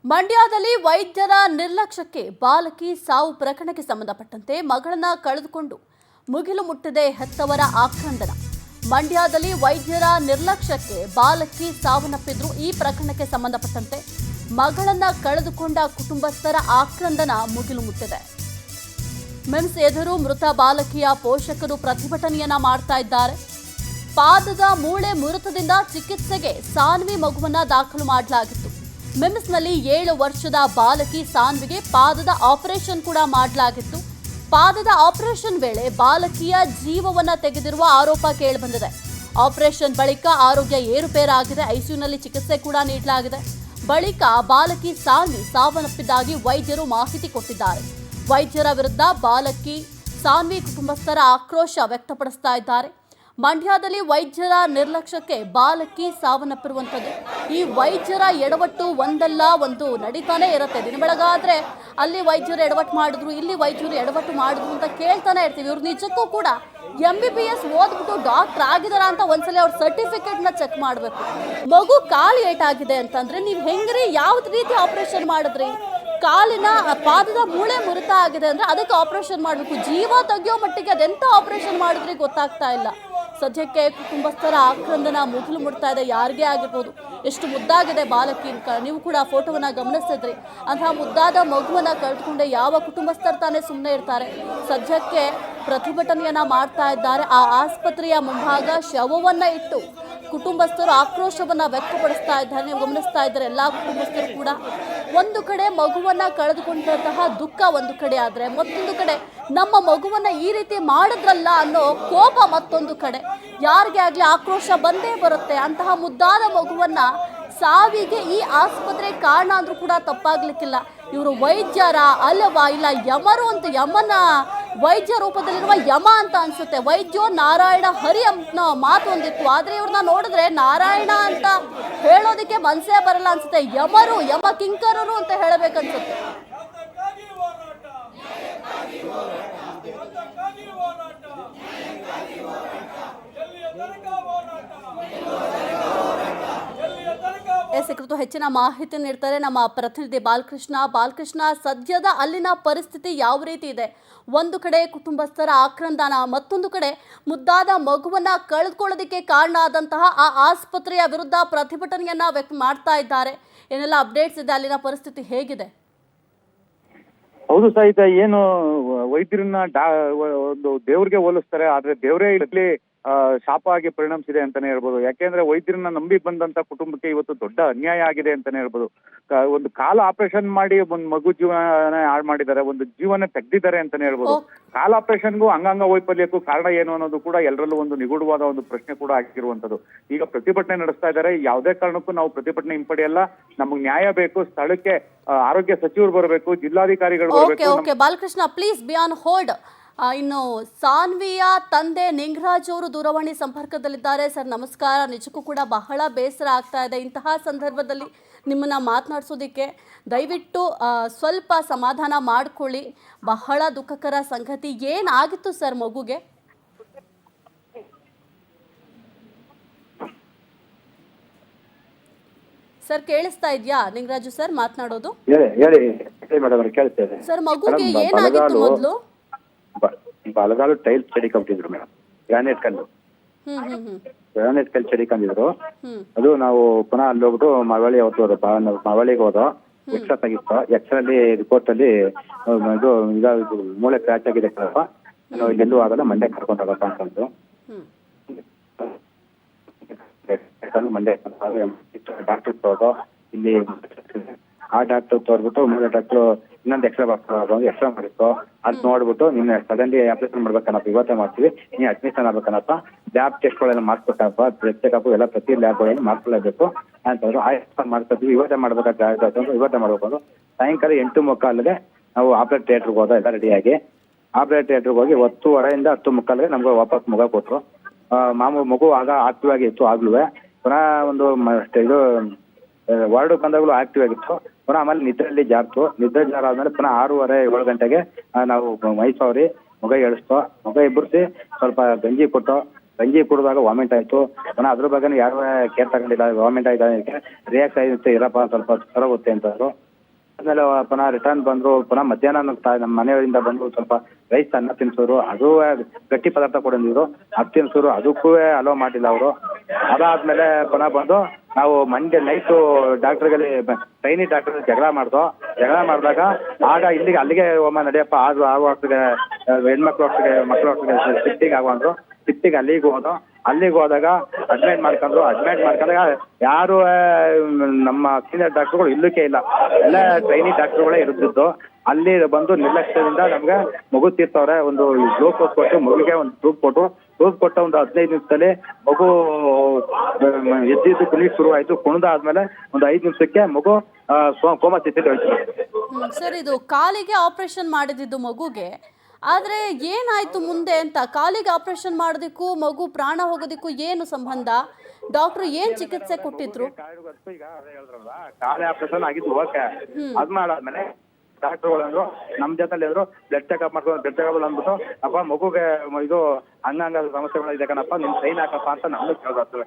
ಮಂಡ್ಯದಲ್ಲಿ ವೈದ್ಯರ ನಿರ್ಲಕ್ಷ್ಯಕ್ಕೆ ಬಾಲಕಿ ಸಾವು ಪ್ರಕರಣಕ್ಕೆ ಸಂಬಂಧಪಟ್ಟಂತೆ ಮಗಳನ್ನ ಕಳೆದುಕೊಂಡು ಮುಗಿಲು ಮುಟ್ಟಿದೆ ಹೆತ್ತವರ ಆಕ್ರಂದನ. ಮಂಡ್ಯದಲ್ಲಿ ವೈದ್ಯರ ನಿರ್ಲಕ್ಷ್ಯಕ್ಕೆ ಬಾಲಕಿ ಸಾವನ್ನಪ್ಪಿದ್ರು. ಈ ಪ್ರಕರಣಕ್ಕೆ ಸಂಬಂಧಪಟ್ಟಂತೆ ಮಗಳನ್ನ ಕಳೆದುಕೊಂಡ ಕುಟುಂಬಸ್ಥರ ಆಕ್ರಂದನ ಮುಗಿಲು ಮುಟ್ಟಿದೆ. ಮಿಮ್ಸ್ ಎದುರು ಮೃತ ಬಾಲಕಿಯ ಪೋಷಕರು ಪ್ರತಿಭಟನೆಯನ್ನ ಮಾಡ್ತಾ ಇದ್ದಾರೆ. ಪಾದದ ಮೂಳೆ ಮುರಿತದಿಂದ ಚಿಕಿತ್ಸೆಗೆ ಸಾನ್ವಿ ಮಗುವನ್ನ ದಾಖಲು ಮಾಡಲಾಗಿತ್ತು. ಮಿಮ್ಸ್ನಲ್ಲಿ 7 ವರ್ಷದ ಬಾಲಕಿ ಸಾನ್ವಿಗೆ ಪಾದದ ಆಪರೇಷನ್ ಕೂಡ ಮಾಡಲಾಗಿತ್ತು. ಪಾದದ ಆಪರೇಷನ್ ವೇಳೆ ಬಾಲಕಿಯ ಜೀವವನ್ನ ತೆಗೆದಿರುವ ಆರೋಪ ಕೇಳಿಬಂದಿದೆ. ಆಪರೇಷನ್ ಬಳಿಕ ಆರೋಗ್ಯ ಏರುಪೇರಾಗಿದೆ. ಐಸಿಯುನಲ್ಲಿ ಚಿಕಿತ್ಸೆ ಕೂಡ ನೀಡಲಾಗಿದೆ. ಬಳಿಕ ಬಾಲಕಿ ಸಾನ್ವಿ ಸಾವನ್ನಪ್ಪಿದ್ದಾಗಿ ವೈದ್ಯರು ಮಾಹಿತಿ ಕೊಟ್ಟಿದ್ದಾರೆ. ವೈದ್ಯರ ವಿರುದ್ಧ ಬಾಲಕಿ ಸಾನ್ವಿ ಕುಟುಂಬಸ್ಥರ ಆಕ್ರೋಶ ವ್ಯಕ್ತಪಡಿಸ್ತಾ ಇದ್ದಾರೆ. ಮಂಡ್ಯದಲ್ಲಿ ವೈದ್ಯರ ನಿರ್ಲಕ್ಷ್ಯಕ್ಕೆ ಬಾಲಕಿ ಸಾವನ್ನಪ್ಪಿರುವಂಥದ್ದು. ಈ ವೈದ್ಯರ ಎಡವಟ್ಟು ಒಂದಲ್ಲ ಒಂದು ನಡೀತಾನೆ ಇರುತ್ತೆ. ದಿನ ಬೆಳಗಾದ್ರೆ ಅಲ್ಲಿ ವೈದ್ಯರು ಎಡವಟ್ಟು ಮಾಡಿದ್ರು, ಇಲ್ಲಿ ವೈದ್ಯರು ಎಡವಟ್ಟು ಮಾಡಿದ್ರು ಅಂತ ಕೇಳ್ತಾನೆ ಇರ್ತೀವಿ. ಇವ್ರು ನಿಜಕ್ಕೂ ಕೂಡ MBBS ಓದ್ಬಿಟ್ಟು ಡಾಕ್ಟರ್ ಆಗಿದಾರ ಅಂತ ಒಂದ್ಸಲ ಅವ್ರ ಸರ್ಟಿಫಿಕೇಟ್ನ ಚೆಕ್ ಮಾಡಬೇಕು. ಮಗು ಕಾಲು ಏಟಾಗಿದೆ ಅಂತಂದ್ರೆ ನೀವು ಹೆಂಗ್ರಿ ಯಾವ್ದು ರೀತಿ ಆಪರೇಷನ್ ಮಾಡಿದ್ರಿ? ಕಾಲಿನ ಪಾದದ ಮೂಳೆ ಮುರಿತ ಆಗಿದೆ ಅಂದ್ರೆ ಅದಕ್ಕೆ ಆಪರೇಷನ್ ಮಾಡಬೇಕು. ಜೀವ ತೆಗೆಯೋ ಮಟ್ಟಿಗೆ ಅದೆಂತ ಆಪರೇಷನ್ ಮಾಡಿದ್ರೆ ಗೊತ್ತಾಗ್ತಾ ಇಲ್ಲ. ಸದ್ಯಕ್ಕೆ ಕುಟುಂಬಸ್ಥರ ಆಕ್ರಂದನ ಮುಗಿಲು ಮುಡ್ತಾ ಇದೆ. ಯಾರಿಗೇ ಆಗಿರ್ಬೋದು. ಎಷ್ಟು ಮುದ್ದಾಗಿದೆ ಬಾಲಕಿ. ನೀವು ಕೂಡ ಫೋಟೋವನ್ನ ಗಮನಿಸಿದ್ರಿ. ಅಂತಹ ಮುದ್ದಾದ ಮಗುವನ್ನ ಕಳೆದುಕೊಂಡೆ ಯಾವ ಕುಟುಂಬಸ್ಥರು ತಾನೇ ಸುಮ್ಮನೆ ಇರ್ತಾರೆ. ಸದ್ಯಕ್ಕೆ ಪ್ರತಿಭಟನೆಯನ್ನ ಮಾಡ್ತಾ ಇದ್ದಾರೆ. ಆ ಆಸ್ಪತ್ರೆಯ ಮುಂಭಾಗ ಶವವನ್ನ ಇಟ್ಟು ಕುಟುಂಬಸ್ಥರು ಆಕ್ರೋಶವನ್ನ ವ್ಯಕ್ತಪಡಿಸ್ತಾ ಇದ್ದಾರೆ. ನೀವು ಗಮನಿಸ್ತಾ ಇದ್ದಾರೆ ಎಲ್ಲ ಕುಟುಂಬಸ್ಥರು ಕೂಡ. ಒಂದು ಕಡೆ ಮಗುವನ್ನ ಕಳೆದುಕೊಂಡಂತಹ ದುಃಖ ಒಂದು ಕಡೆ ಆದ್ರೆ, ಮತ್ತೊಂದು ಕಡೆ ನಮ್ಮ ಮಗುವನ್ನ ಈ ರೀತಿ ಮಾಡಿದ್ರಲ್ಲ ಅನ್ನೋ ಕೋಪ ಮತ್ತೊಂದು ಕಡೆ. ಯಾರಿಗೆ ಆಗ್ಲಿ ಆಕ್ರೋಶ ಬಂದೇ ಬರುತ್ತೆ. ಅಂತಹ ಮುದ್ದಾದ ಮಗುವನ್ನ ಸಾವಿಗೆ ಈ ಆಸ್ಪತ್ರೆ ಕಾರಣ ಅಂದ್ರೂ ಕೂಡ ತಪ್ಪಾಗ್ಲಿಕ್ಕಿಲ್ಲ. ಇವರು ವೈದ್ಯರ ಅಲ್ಲವಾ ಇಲ್ಲ ಯಮರು ಅಂತ, ಯಮನ ವೈದ್ಯ ರೂಪದಲ್ಲಿರುವ ಯಮ ಅಂತ ಅನ್ಸುತ್ತೆ. ವೈದ್ಯೋ ನಾರಾಯಣ ಹರಿ ಅಂತ ಮಾತು ಒಂದಿತ್ತು. ಆದ್ರೆ ಇವ್ರನ್ನ ನೋಡಿದ್ರೆ ನಾರಾಯಣ ಅಂತ ಹೇಳೋದಕ್ಕೆ ಮನಸ್ಸೇ ಬರಲ್ಲ ಅನ್ಸುತ್ತೆ. ಯಮರು, ಯಮ ಕಿಂಕರರು ಅಂತ ಹೇಳಬೇಕನ್ಸುತ್ತೆ. ಕುರಿತು ಹೆಚ್ಚಿನ ಮಾಹಿತಿ ನೀಡ್ತಾರೆ ನಮ್ಮ ಪ್ರತಿನಿಧಿ ಬಾಲಕೃಷ್ಣ. ಸದ್ಯದ ಅಲ್ಲಿನ ಪರಿಸ್ಥಿತಿ ಯಾವ ರೀತಿ ಇದೆ? ಒಂದು ಕಡೆ ಕುಟುಂಬಸ್ಥರ ಆಕ್ರಂದನ, ಮತ್ತೊಂದು ಕಡೆ ಮುದ್ದಾದ ಮಗುವನ್ನ ಕಳೆದುಕೊಳ್ಳೋದಕ್ಕೆ ಕಾರಣ ಆದಂತಹ ಆ ಆಸ್ಪತ್ರೆಯ ವಿರುದ್ಧ ಪ್ರತಿಭಟನೆಯನ್ನ ವ್ಯಕ್ತ ಮಾಡ್ತಾ ಇದ್ದಾರೆ. ಏನೆಲ್ಲ ಅಪ್ಡೇಟ್ಸ್ ಇದೆ? ಅಲ್ಲಿನ ಪರಿಸ್ಥಿತಿ ಹೇಗಿದೆ? ಹೌದು ಸಹಿತ, ಏನು ವೈದ್ಯರನ್ನ ಒಂದು ದೇವ್ರಿಗೆ ಹೋಲಿಸ್ತಾರೆ. ಆದ್ರೆ ದೇವರೇ ಇಲ್ಲಿ ಶಾಪ ಆಗಿ ಪರಿಣಮಿಸಿದೆ ಅಂತಾನೆ ಹೇಳ್ಬೋದು. ಯಾಕೆಂದ್ರೆ ವೈದ್ಯರನ್ನ ನಂಬಿ ಬಂದಂತ ಕುಟುಂಬಕ್ಕೆ ಇವತ್ತು ದೊಡ್ಡ ಅನ್ಯಾಯ ಆಗಿದೆ ಅಂತಾನೆ ಹೇಳ್ಬೋದು. ಒಂದು ಕಾಲ ಆಪರೇಷನ್ ಮಾಡಿ ಒಂದು ಮಗು ಜೀವನ ಹಾಳು ಮಾಡಿದ್ದಾರೆ, ಒಂದು ಜೀವನ ತೆಗ್ದಿದ್ದಾರೆ ಅಂತಾನೆ ಹೇಳ್ಬೋದು. ಕಾಲ ಆಪರೇಷನ್ಗೂ ಅಂಗಾಂಗ ವೈಫಲ್ಯಕ್ಕೂ ಕಾರಣ ಏನು ಅನ್ನೋದು ಕೂಡ ಎಲ್ಲರಲ್ಲೂ ಒಂದು ನಿಗೂಢವಾದ ಒಂದು ಪ್ರಶ್ನೆ ಕೂಡ ಆಗಿರುವಂತದ್ದು. ಈಗ ಪ್ರತಿಭಟನೆ ನಡೆಸ್ತಾ ಇದ್ದಾರೆ. ಯಾವುದೇ ಕಾರಣಕ್ಕೂ ನಾವು ಪ್ರತಿಭಟನೆ ಹಿಂಪಡೆಯಲ್ಲ. ನಮಗೆ ನ್ಯಾಯ ಬೇಕು. ಸ್ಥಳಕ್ಕೆ ಆರೋಗ್ಯ ಸಚಿವರು ಬರಬೇಕು, ಜಿಲ್ಲಾಧಿಕಾರಿಗಳು ಬರಬೇಕು. Balakrishna, please be on hold. ಇನ್ನು ಸಾನ್ವಿಯ ತಂದೆ ನಿಂಗರಾಜ್ ಅವರು ದೂರವಾಣಿ ಸಂಪರ್ಕದಲ್ಲಿದ್ದಾರೆ. ಸರ್ ನಮಸ್ಕಾರ. ನಿಜಕ್ಕೂ ಕೂಡ ಬಹಳ ಬೇಸರ ಆಗ್ತಾ ಇದೆ. ಇಂತಹ ಸಂದರ್ಭದಲ್ಲಿ ನಿಮ್ಮನ್ನ ಮಾತನಾಡಿಸೋದಕ್ಕೆ ದಯವಿಟ್ಟು ಸ್ವಲ್ಪ ಸಮಾಧಾನ ಮಾಡ್ಕೊಳ್ಳಿ. ಬಹಳ ದುಃಖಕರ ಸಂಗತಿ. ಏನಾಗಿತ್ತು ಸರ್ ಮಗುಗೆ? ಸರ್ ಕೇಳಿಸ್ತಾ ಇದೆಯಾ ನಿಂಗರಾಜು ಸರ್ ಮಾತನಾಡೋದು? ಸರ್ ಮಗುಗೆ ಏನಾಗಿತ್ತು ಮೊದಲು? ಬಲಗಾಲು ಟೈಲ್ಸ್ ಚಡಿ ಕಂಬಿದ್ರು ಮೇಡಮ್. ಗ್ರಾನೈಟ್ ಕಲ್ಲು ಚಡಿ ಕಂದಿದ್ರು. ಅದು ನಾವು ಪುನಃ ಅಲ್ಲಿ ಹೋಗ್ಬಿಟ್ಟು ಮಾವಳಿಗೆ ಹೋದೋ. ಎಕ್ಸ್ರಾ ತೆಗಿತ್ತು. ಎಕ್ಸ್ರಲ್ಲಿ ರಿಪೋರ್ಟ್ ಅಲ್ಲಿ ಇದು ಮೂಳೆ ಕ್ರ್ಯಾಚ್ ಆಗಿದೆ ಕಣಪ್ಪ, ನಾವು ಇಲ್ಲೆಲ್ಲೂ ಆಗಲ್ಲ, ಮಂಡ್ಯ ಕರ್ಕೊಂಡು ಹೋಗಪ್ಪ ಅಂತಂದು ಮಂಡ್ಯ ಡಾಕ್ಟರ್ ತೋರ್ದು ಇಲ್ಲಿ ಆ ಡಾಕ್ಟರ್ ತೋರ್ಬಿಟ್ಟು ಮೂಳೆ ಡಾಕ್ಟರ್ ಇನ್ನೊಂದು ಎಕ್ಸ್ರಾ ಮಾಡಿತ್ತು. ಅದ್ ನೋಡ್ಬಿಟ್ಟು ನಿನ್ನೆ ಸಡನ್ಲಿ ಆಪರೇಷನ್ ಮಾಡ್ಬೇಕನ್ನಪ್ಪ, ಇವತ್ತೇ ಮಾಡ್ತೀವಿ, ನೀನ್ ಅಡ್ಮಿಷನ್ ಆಗ್ಬೇಕನ್ನಪ್ಪ, ಲ್ಯಾಬ್ ಟೆಸ್ಟ್ಗಳೆಲ್ಲ ಮಾಡ್ಕೊಟ್ಟಪ್ಪ, ಬ್ಲಡ್ ಚೆಕಪ್ ಎಲ್ಲ ಪ್ರತಿ ಲ್ಯಾಬ್ಗಳನ್ನು ಮಾಡ್ಕೊಳ್ಳೇಬೇಕು ಅಂತಂದ್ರು. ಆಯ್ತು ಮಾಡ್ಕೊತೀವಿ, ಇವತ್ತೇ ಮಾಡ್ಬೇಕಾದ್ರೆ ಇವತ್ತೇ ಮಾಡ್ಬೇಕು. ಸಾಯಂಕಾಲ 8:15 ನಾವು ಆಪರೇಟ್ ಥಿಯೇಟರ್ಗೆ ಹೋದ, ಎಲ್ಲ ರೆಡಿಯಾಗಿ ಆಪರೇಟ್ ಥಿಯೇಟರ್ಗೆ ಹೋಗಿ 10:30 10:15 ನಮ್ಗೆ ವಾಪಸ್ ಮುಗ ಕೊಟ್ರು. ಮಗು ಆಗ ಆಕ್ಟಿವ್ ಆಗಿ ಇತ್ತು. ಆಗ್ಲೂ ಪುನಃ ಒಂದು ಇದು ವಾರ್ಡ್ ಬಂದಾಗಲೂ ಆಕ್ಟಿವ್ ಆಗಿತ್ತು. ಪುನಃ ಆಮೇಲೆ ನಿದ್ರೆಯಲ್ಲಿ ಜಾರ್ತು. ನಿದ್ರೆ ಜಾರ ಆದ್ಮೇಲೆ ಪುನಃ 6:30 7 ನಾವು ಮೈಸೂರಿ ಮಗ ಎಳಿಸ್ತೋ. ಮಗ ಎಬ್ಬರಿಸಿ ಸ್ವಲ್ಪ ಗಂಜಿ ಕೊಟ್ಟು, ಗಂಜಿ ಕುಡಿದಾಗ ವಾಮಿಂಟ್ ಆಯ್ತು. ಪುನಃ ಅದ್ರ ಬಗ್ಗೆ ಯಾರು ಕೇರ್ ತಗೊಂಡಿಲ್ಲ. ವಾಮಿಂಟ್ ಆಯ್ತು, ರಿಯಾಕ್ಟ್ ಆಗುತ್ತೆ, ಇರಪ್ಪ ಸ್ವಲ್ಪ ಹೊರಗುತ್ತೆ ಅಂತಂದ್ರು. ಆಮೇಲೆ ಪುನಃ ರಿಟರ್ನ್ ಬಂದ್ರು. ಪುನಃ ಮಧ್ಯಾಹ್ನ ನಮ್ಮ ಮನೆಯವರಿಂದ ಬಂದು ಸ್ವಲ್ಪ ರೈಸ್ ಅನ್ನ ತಿನ್ಸೋರು, ಅದು ಗಟ್ಟಿ ಪದಾರ್ಥ ಕೊಡಂದಿದ್ರು, ಅದು ತಿನ್ಸೋರು, ಅದಕ್ಕೂ ಅಲೋ ಮಾಡಿಲ್ಲ ಅವರು. ಅದಾದ್ಮೇಲೆ ಪುನಃ ಬಂದು ನಾವು ಮಂಡ್ಯ ನೈಟು ಡಾಕ್ಟರ್ಗಳಿಗೆ ಟ್ರೈನಿ ಡಾಕ್ಟರ್ ಜಗಳ ಮಾಡಿದಾಗ ಆಗ ಅಲ್ಲಿಗೆ ಹೋಮ ನಡೆಯಪ್ಪ ಆಗುವಾಗ್ತದೆ ಹೆಣ್ಮಕ್ಳು ಹೊಟ್ಟಿಗೆ ಮಕ್ಳು ಹೊಟ್ಟಿಗೆ ಶಿಫ್ಟಿಗೆ ಆಗುವಂದ್ರು. ಶಿಫ್ಟಿಗೆ ಅಲ್ಲಿಗೆ ಹೋದಾಗ ಅಡ್ಮಿಟ್ ಮಾಡ್ಕೊಂಡಾಗ ಯಾರು ನಮ್ಮ ಸೀನಿಯರ್ ಡಾಕ್ಟರ್ಗಳು ಇಲ್ಲಕ್ಕೆ ಇಲ್ಲ, ಎಲ್ಲ ಟ್ರೈನಿ ಡಾಕ್ಟರ್ಗಳೇ ಇರುತ್ತಿದ್ದು. ಅಲ್ಲಿ ಬಂದು ನಿರ್ಲಕ್ಷ್ಯದಿಂದ ನಮ್ಗೆ ಮಗು ತೀರ್ತವ್ರೆ. ಒಂದು ಗ್ಲೂಕೋಸ್ ಕೊಟ್ಟು ಮಗುಗೆ ಒಂದು ಟ್ಯೂಬ್ ಕೊಟ್ಟು ಒಂದು 15 ನಿಮಿಷದಲ್ಲಿ ಮಗು ಎದ್ದಿದ್ದು ಕುಣಿಕ್ ಶುರುವಾಯ್ತು. ಕುಣಿದಾದ್ಮೇಲೆ ಒಂದು 5 ನಿಮಿಷಕ್ಕೆ ಮಗು ಕೋಮಾ ಸ್ಥಿತಿಗೆ ಹೋಯ್ತು. ಸರ್, ಇದು ಕಾಲಿಗೆ ಆಪರೇಷನ್ ಮಾಡಿದ್ದು ಮಗುಗೆ, ಆದ್ರೆ ಏನಾಯ್ತು ಮುಂದೆ ಅಂತ? ಕಾಲಿಗೆ ಆಪರೇಷನ್ ಮಾಡೋದಕ್ಕೂ ಮಗು ಪ್ರಾಣ ಹೋಗೋದಕ್ಕೂ ಏನು ಸಂಬಂಧ? ಡಾಕ್ಟರ್ ಏನ್ ಚಿಕಿತ್ಸೆ ಕೊಟ್ಟಿದ್ರು? ಈಗ ಅದೇ ಹೇಳಿದ್ರಲ್ಲ, ಕಾಲೇ ಆಪರೇಷನ್ ಆಗಿದ್ದು ಓಕೆ. ಅದ್ ಮಾಡಾದ್ಮೇಲೆ ಡಾಕ್ಟರ್ಗಳು ಅಂದ್ರು, ನಮ್ ಜೊತೆಲಿ ಇದ್ರು, ಬ್ಲಡ್ ಚೆಕಪ್ ಅಂದ್ಬಿಟ್ಟು ಅಪ್ಪ ಮಗುಗೆ ಇದು ಅಂಗಾಂಗ ಸಮಸ್ಯೆಗಳು ಇದೆ ಕಣಪ್ಪ, ನಿಮ್ ಸೈನ್ ಹಾಕಪ್ಪ ಅಂತ ನಮ್ಗೆ ಕೇಳಿದ್ರೆ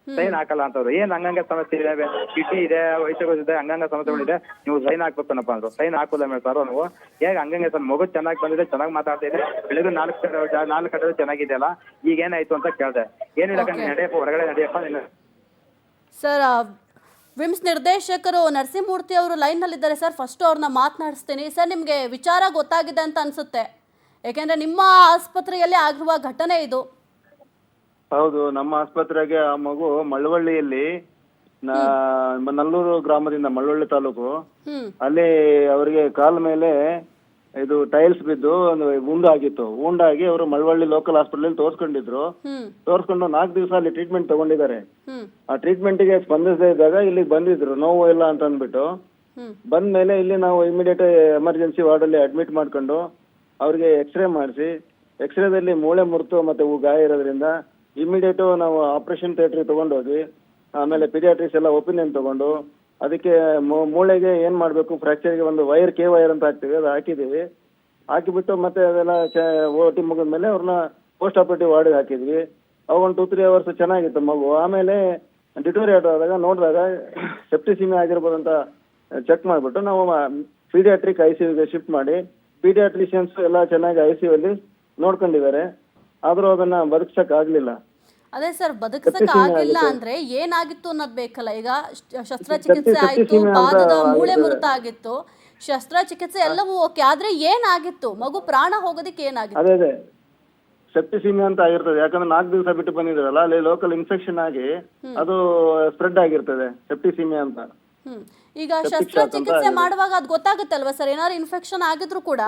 ಸೈನ್ ಹಾಕಲ್ಲ ಅಂತವ್ರು. ಏನ್ ಅಂಗಾಂಗ ಸಮಸ್ಯೆ ಇದೆ, ಕಿಟಿ ಇದೆ, ವಯಸ್ಸುಗಳಿದೆ, ಅಂಗಾಂಗ ಸಮಸ್ಯೆಗಳಿದೆ, ನೀವು ಸೈನ್ ಹಾಕ್ಬೇಕನಪ್ಪ ಅಂದ್ರು. ಸೈನ್ ಹಾಕೋಲ್ಲ ಮೇಡ್ತಾರೋ ನೀವು? ಹೇಗೆ ಅಂಗಾಂಗ ಮಗು ಚೆನ್ನಾಗಿ ಬಂದಿದೆ, ಚೆನ್ನಾಗಿ ಮಾತಾಡ್ತಾ ಇದೆ, ಬೆಳಿಗ್ಗೆ 4 ಕಡೆ ಚೆನ್ನಾಗಿದೆಯಲ್ಲ, ಈಗ ಏನಾಯ್ತು ಅಂತ ಕೇಳಿದೆ. ಏನಿಲ್ಲ ನಡೆಯಪ್ಪ, ಹೊರಗಡೆ ನಡೆಯಪ್ಪ. ಸರ್, ವಿಮ್ಸ್ ನಿರ್ದೇಶಕರು ನರಸಿಂಹಮೂರ್ತಿ ಅವರು ಲೈನ್ನಲ್ಲಿದ್ದಾರೆ ಸರ್. ಫಸ್ಟ್ ಅವ್ರನ್ನ ಮಾತನಾಡಿಸ್ತೀನಿ. ಸರ್, ನಿಮಗೆ ವಿಚಾರ ಗೊತ್ತಾಗಿದೆ ಅಂತ ಅನ್ಸುತ್ತೆ, ಯಾಕೆಂದ್ರೆ ನಿಮ್ಮ ಆಸ್ಪತ್ರೆಯಲ್ಲಿ ಆಗಿರುವ ಘಟನೆ ಇದು. ಹೌದು, ನಮ್ಮ ಆಸ್ಪತ್ರೆಗೆ ಆ ಮಗು ಮಳವಳ್ಳಿಯಲ್ಲಿ ನಲ್ಲೂರು ಗ್ರಾಮದಿಂದ, ಮಳವಳ್ಳಿ ತಾಲೂಕು, ಅಲ್ಲಿ ಅವರಿಗೆ ಕಾಲ ಮೇಲೆ ಇದು ಟೈಲ್ಸ್ ಬಿದ್ದು ಒಂದು ಉಂಡಾಗಿ ಅವರು ಮಳವಳ್ಳಿ ಲೋಕಲ್ ಹಾಸ್ಪಿಟಲ್ ತೋರ್ಸ್ಕೊಂಡಿದ್ರು. ತೋರ್ಸ್ಕೊಂಡು 4 ದಿವಸ ಅಲ್ಲಿ ಟ್ರೀಟ್ಮೆಂಟ್ ತಗೊಂಡಿದ್ದಾರೆ. ಆ ಟ್ರೀಟ್ಮೆಂಟ್ ಗೆ ಸ್ಪಂದಿಸದೇ ಇದ್ದಾಗ ಇಲ್ಲಿಗೆ ಬಂದಿದ್ರು, ನೋವು ಇಲ್ಲ ಅಂತ ಅಂದ್ಬಿಟ್ಟು. ಬಂದ್ಮೇಲೆ ಇಲ್ಲಿ ನಾವು ಇಮಿಡಿಯೇಟ್ ಎಮರ್ಜೆನ್ಸಿ ವಾರ್ಡ್ ಅಲ್ಲಿ ಅಡ್ಮಿಟ್ ಮಾಡ್ಕೊಂಡು ಅವ್ರಿಗೆ ಎಕ್ಸ್ರೇ ಮಾಡಿಸಿ, ಎಕ್ಸ್ರೇದಲ್ಲಿ ಮೂಳೆ ಮುರಿತು ಮತ್ತೆ ಗಾಯ ಇರೋದ್ರಿಂದ ಇಮಿಡಿಯೇಟ್ ನಾವು ಆಪರೇಷನ್ ಥಿಯೇಟರ್ ತಗೊಂಡೋಗಿ, ಆಮೇಲೆ ಪೀಡಿಯಾಟ್ರಿಕ್ಸ್ ಎಲ್ಲ ಒಪಿನಿಯನ್ ತಗೊಂಡು ಅದಕ್ಕೆ ಮೂಳೆಗೆ ಏನ್ ಮಾಡ್ಬೇಕು, ಫ್ರಾಕ್ಚರ್ಗೆ ಒಂದು ವೈರ್ ಕೆ ವೈರ್ ಅಂತ ಹಾಕ್ತೀವಿ, ಅದು ಹಾಕಿದೀವಿ. ಹಾಕಿಬಿಟ್ಟು ಮತ್ತೆ ಅದೆಲ್ಲ ಓಟಿ ಮುಗಿದ್ಮೇಲೆ ಅವ್ರನ್ನ ಪೋಸ್ಟ್ ಆಪರೇಟಿವ್ ವಾರ್ಡ್ಗೆ ಹಾಕಿದ್ವಿ. ಅವಾಗ ಒಂದು 2-3 ಅವರ್ಸ್ ಚೆನ್ನಾಗಿತ್ತು ಮಗು. ಆಮೇಲೆ ಡಿಟೋರಿಯೇಟ್ ಆದಾಗ ನೋಡಿದಾಗ ಸೆಪ್ಟಿಸಿಮಿಯಾ ಆಗಿರ್ಬೋದು ಅಂತ ಚೆಕ್ ಮಾಡಿಬಿಟ್ಟು ನಾವು ಪೀಡಿಯಾಟ್ರಿಕ್ ICUಗೆ ಶಿಫ್ಟ್ ಮಾಡಿ, ಪೀಡಿಯಾಟ್ರಿಷಿಯನ್ಸ್ ಎಲ್ಲ ಚೆನ್ನಾಗಿ ICU ಅಲ್ಲಿ ನೋಡ್ಕೊಂಡಿದ್ದಾರೆ. ಆದ್ರೂ ಅದನ್ನ ಬದುಕ್ಸಕ್ ಆಗ್ಲಿಲ್ಲ. ಅದೇ ಸರ್, ಬದುಕಸಕ್ ಆಗಿಲ್ಲ ಅಂದ್ರೆ ಏನಾಗಿತ್ತು ಅನ್ನೋದು ಬೇಕಲ್ಲ. ಈಗ ಶಸ್ತ್ರಚಿಕಿತ್ಸೆ ಆಯ್ತು, ಪಾದದ ಮೂಳೆ ಮುರಿತ ಆಗಿತ್ತು, ಶಸ್ತ್ರಚಿಕಿತ್ಸೆ ಎಲ್ಲವೂ ಓಕೆ, ಆದ್ರೆ ಏನಾಗಿತ್ತು? ಮಗು ಪ್ರಾಣ ಹೋಗೋದಕ್ಕೆ ಏನಾಗಿತ್ತು? ಅದೇ ಸೆಪ್ಟಿಸಿಮಿಯಾ ಅಂತ ಆಗಿರ್ತದೆ. ಯಾಕಂದ್ರೆ 4 ದಿವಸ ಬಿಟ್ಟು ಬಂದಿದ್ರಲ್ಲ, ಅಲ್ಲಿ ಲೋಕಲ್ ಇನ್ಫೆಕ್ಷನ್ ಆಗಿ ಅದು ಸ್ಪ್ರೆಡ್ ಆಗಿರ್ತದೆ, ಸೆಪ್ಟಿಸಿಮಿಯಾ ಅಂತ. ಈಗ ಶಸ್ತ್ರಚಿಕಿತ್ಸೆ ಮಾಡುವಾಗ ಅದು ಗೊತ್ತಾಗುತ್ತಲ್ವಾ ಸರ್? ಏನಾದ್ರು ಇನ್ಫೆಕ್ಷನ್ ಆಗಿದ್ರು ಕೂಡ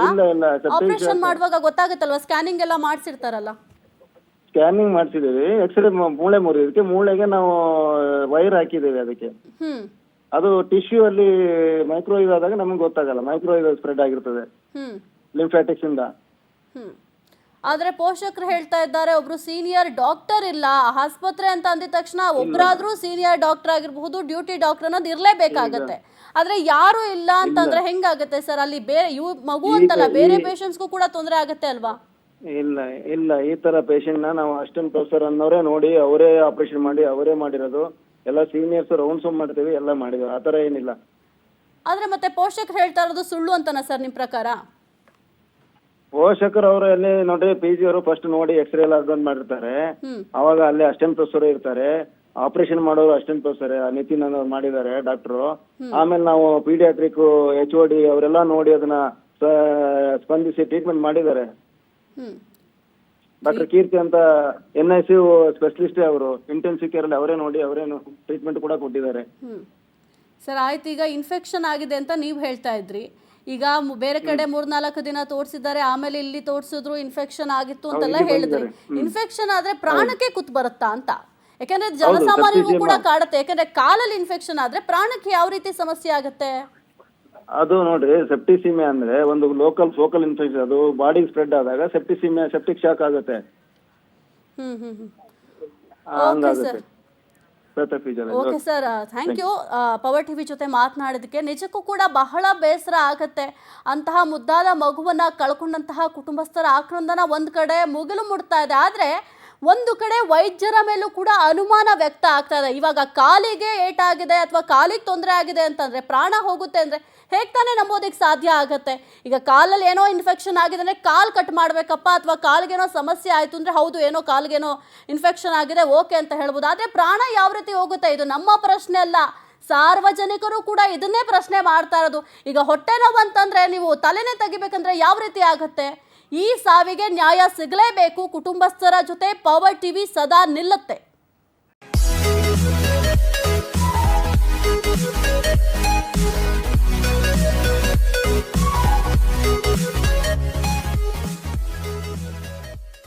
ಆಪರೇಷನ್ ಮಾಡುವಾಗ ಗೊತ್ತಾಗುತ್ತಲ್ವಾ? ಸ್ಕ್ಯಾನಿಂಗ್ ಎಲ್ಲ ಮಾಡ್ಸಿರ್ತಾರಲ್ಲ. ಸ್ಕ್ಯಾನಿಂಗ್ ಮಾಡ್ಸಿದೀವಿ, ಎಕ್ಸ್ರೇ ಮೂಳೆ ಮುರಿದಕ್ಕೆ ಮೂಳೆಗೆ ನಾವು ವೈರ್ ಹಾಕಿದ್ದೇವೆ ಅದಕ್ಕೆ. ಅದು ಟಿಶ್ಯೂ ಅಲ್ಲಿ ಮೈಕ್ರೋ ಇದಾದಾಗ ನಮ್ಗೆ ಗೊತ್ತಾಗಲ್ಲ, ಮೈಕ್ರೋ ಸ್ಪ್ರೆಡ್ ಆಗಿರ್ತದೆ ಲಿಂಫ್ಯಾಟಿಕ್ಸ್ ಇಂದ. ಆದ್ರೆ ಪೋಷಕರು ಹೇಳ್ತಾ ಇದ್ದಾರೆ, ಒಬ್ರು ಸೀನಿಯರ್ ಡಾಕ್ಟರ್ ಇಲ್ಲ ಆಸ್ಪತ್ರೆ ಅಂತ ಅಂದಿದ ತಕ್ಷಣ ಒಬ್ರಾದ್ರೂ ಸೀನಿಯರ್ ಡಾಕ್ಟರ್ ಆಗಿರಬಹುದು, ಡ್ಯೂಟಿ ಡಾಕ್ಟರ್ ಅನ್ನೋದು ಇರ್ಲೇಬೇಕಾಗತ್ತೆ. ಆದ್ರೆ ಯಾರು ಇಲ್ಲ ಅಂತಂದ್ರೆ ಹೆಂಗಾಗತ್ತೆ ಸರ್? ಅಲ್ಲಿ ಬೇರೆ ಮಗು ಅಂತಲ್ಲ, ಬೇರೆ ಪೇಷಂಟ್ಸ್ಗೂ ಕೂಡ ತೊಂದರೆ ಆಗತ್ತೆ ಅಲ್ವಾ? ಇಲ್ಲ ಈ ತರ ಪೇಷಂಟ್ ನಾವು ಅಸಿಸ್ಟೆಂಟ್ ಪ್ರೊಫೆಸರ್ ಅನ್ನೋರೇ ನೋಡಿ ಅವರೇ ಆಪರೇಷನ್ ಮಾಡಿ ಅವರೇ ಮಾಡಿರೋದು. ಎಲ್ಲ ಸೀನಿಯರ್ಸ್ ರೌಂಡ್ಸ್ ಮಾಡ್ತೀವಿ, ಎಲ್ಲ ಮಾಡಿದ್ರು, ಆತರ ಏನಿಲ್ಲ. ಆದ್ರೆ ಮತ್ತೆ ಪೋಷಕರು ಹೇಳ್ತಾ ಇರೋದು ಸುಳ್ಳು ಅಂತನಾ ಸರ್ ನಿಮ್ ಪ್ರಕಾರ? ಪೋಷಕರು ಅವರು ಅಲ್ಲಿ ನೋಡಿ PG ಅವರು ಫಸ್ಟ್ ನೋಡಿ ಎಕ್ಸ್ರೇ ಎಲ್ಲ ಅರ್ಧನ್ ಮಾಡಿರ್ತಾರೆ. ಅವಾಗ ಅಲ್ಲಿ ಅಸಿಸ್ಟೆಂಟ್ ಪ್ರೊಫೆಸರ್ ಇರ್ತಾರೆ, ಆಪರೇಷನ್ ಮಾಡೋರು ಅಸಿಸ್ಟೆಂಟ್ ಪ್ರೊಫೆಸರ್ ನಿತಿನ್ ಅನ್ನೋರು ಮಾಡಿದ್ದಾರೆ ಡಾಕ್ಟರ್. ಆಮೇಲೆ ನಾವು ಪೀಡಿಯಾಟ್ರಿಕ್ HOD ಅವರೆಲ್ಲ ನೋಡಿ ಅದನ್ನ ಸ್ಪಂದಿಸಿ ಟ್ರೀಟ್ಮೆಂಟ್ ಮಾಡಿದ್ದಾರೆ. ಡಾಕ್ಟರ್ ಕೀರ್ತಿ ಅಂತ NICU ಸ್ಪೆಷಲಿಸ್ಟ್, ಅವರು ಇಂಟೆನ್ಸಿವ್ ಕೇರ್ ಅಲ್ಲಿ ಅವರೇ ನೋಡಿ ಅವರೇನು ಟ್ರೀಟ್ಮೆಂಟ್ ಕೂಡ ಕೊಟ್ಟಿದ್ದಾರೆ. ಸರ್ ಆಯ್ತು, ಈಗ ಇನ್ಫೆಕ್ಷನ್ ಆಗಿದೆ ಅಂತ ನೀವು ಹೇಳ್ತಾ ಇದ್ರಿ. ಈಗ ಬೇರೆ ಕಡೆ 3-4 ದಿನ ತೋರಿಸಿದ್ದಾರೆ, ಆಮೇಲೆ ಇಲ್ಲಿ ತೋರಿಸಿದ್ರು ಇನ್ಫೆಕ್ಷನ್ ಆಗಿತ್ತು ಅಂತೆಲ್ಲ ಹೇಳಿದ್ರಿ. ಇನ್ಫೆಕ್ಷನ್ ಆದ್ರೆ ಪ್ರಾಣಕ್ಕೆ ಕುತ್ತು ಬರುತ್ತಾ ಅಂತ? ಯಾಕಂದ್ರೆ ಜನಸಾಮಾನ್ಯರಿಗೂ ಕೂಡ ಕಾಡುತ್ತೆ. ಯಾಕಂದ್ರೆ ಕಾಲಲ್ಲಿ ಇನ್ಫೆಕ್ಷನ್ ಆದ್ರೆ ಪ್ರಾಣಕ್ಕೆ ಯಾವ ರೀತಿ ಸಮಸ್ಯೆ ಆಗುತ್ತೆ? ಅದು ನೋಡ್ರಿ, ಸೆಪ್ಟಿಸಿಮಿಯಾ ಅಂದ್ರೆ ಒಂದು ಲೋಕಲ್ ಫೋಕಲ್ ಇನ್ಫೆಕ್ಷನ್, ಅದು ಬಾಡಿಗೆ ಸ್ಪ್ರೆಡ್ ಆದಾಗ ಸೆಪ್ಟಿಸಿಮಿಯಾ, ಸೆಪ್ಟಿಕ್ ಶಾಕ್ ಆಗುತ್ತೆ. Okay sir, thank you power TV ಜೊತೆ ಮಾತನಾಡೋದಕ್ಕೆ. ನಿಜಕ್ಕೂ ಕೂಡ ಬಹಳ ಬೇಸರ ಆಗತ್ತೆ. ಅಂತಹ ಮುದ್ದಾದ ಮಗುವನ್ನ ಕಳ್ಕೊಂಡಂತಹ ಕುಟುಂಬಸ್ಥರ ಆಕ್ರಂದನ ಒಂದ್ ಕಡೆ ಮುಗಿಲು ಮುಡ್ತಾ ಇದೆ, ಆದ್ರೆ ಒಂದು ಕಡೆ ವೈದ್ಯರ ಮೇಲೂ ಕೂಡ ಅನುಮಾನ ವ್ಯಕ್ತ ಆಗ್ತಾ ಇದೆ. ಇವಾಗ ಕಾಲಿಗೆ ಏಟಾಗಿದೆ ಅಥವಾ ಕಾಲಿಗೆ ತೊಂದರೆ ಆಗಿದೆ ಅಂತಂದ್ರೆ, ಪ್ರಾಣ ಹೋಗುತ್ತೆ ಅಂದ್ರೆ ಹೇಗೆ ತಾನೇ ನಂಬೋದಕ್ಕೆ ಸಾಧ್ಯ ಆಗತ್ತೆ? ಈಗ ಕಾಲಲ್ಲಿ ಏನೋ ಇನ್ಫೆಕ್ಷನ್ ಆಗಿದೆ ಅಂದರೆ ಕಾಲು ಕಟ್ ಮಾಡಬೇಕಪ್ಪ, ಅಥವಾ ಕಾಲಿಗೇನೋ ಸಮಸ್ಯೆ ಆಯಿತು ಅಂದರೆ ಹೌದು ಏನೋ ಕಾಲಿಗೇನೋ ಇನ್ಫೆಕ್ಷನ್ ಆಗಿದೆ ಓಕೆ ಅಂತ ಹೇಳ್ಬೋದು. ಆದರೆ ಪ್ರಾಣ ಯಾವ ರೀತಿ ಹೋಗುತ್ತೆ? ಇದು ನಮ್ಮ ಪ್ರಶ್ನೆ ಅಲ್ಲ, ಸಾರ್ವಜನಿಕರು ಕೂಡ ಇದನ್ನೇ ಪ್ರಶ್ನೆ ಮಾಡ್ತಾ ಇರೋದು. ಈಗ ಹೊಟ್ಟೆ ನೋವು ಅಂತಂದರೆ ನೀವು ತಲೆನೇ ತೆಗಿಬೇಕಂದ್ರೆ ಯಾವ ರೀತಿ ಆಗುತ್ತೆ? ಈ ಸಾವಿಗೆ ನ್ಯಾಯ ಸಿಗಲೇಬೇಕು. ಕುಟುಂಬಸ್ಥರ ಜೊತೆ ಪವರ್ ಟಿವಿ ಸದಾ ನಿಲ್ಲುತ್ತೆ.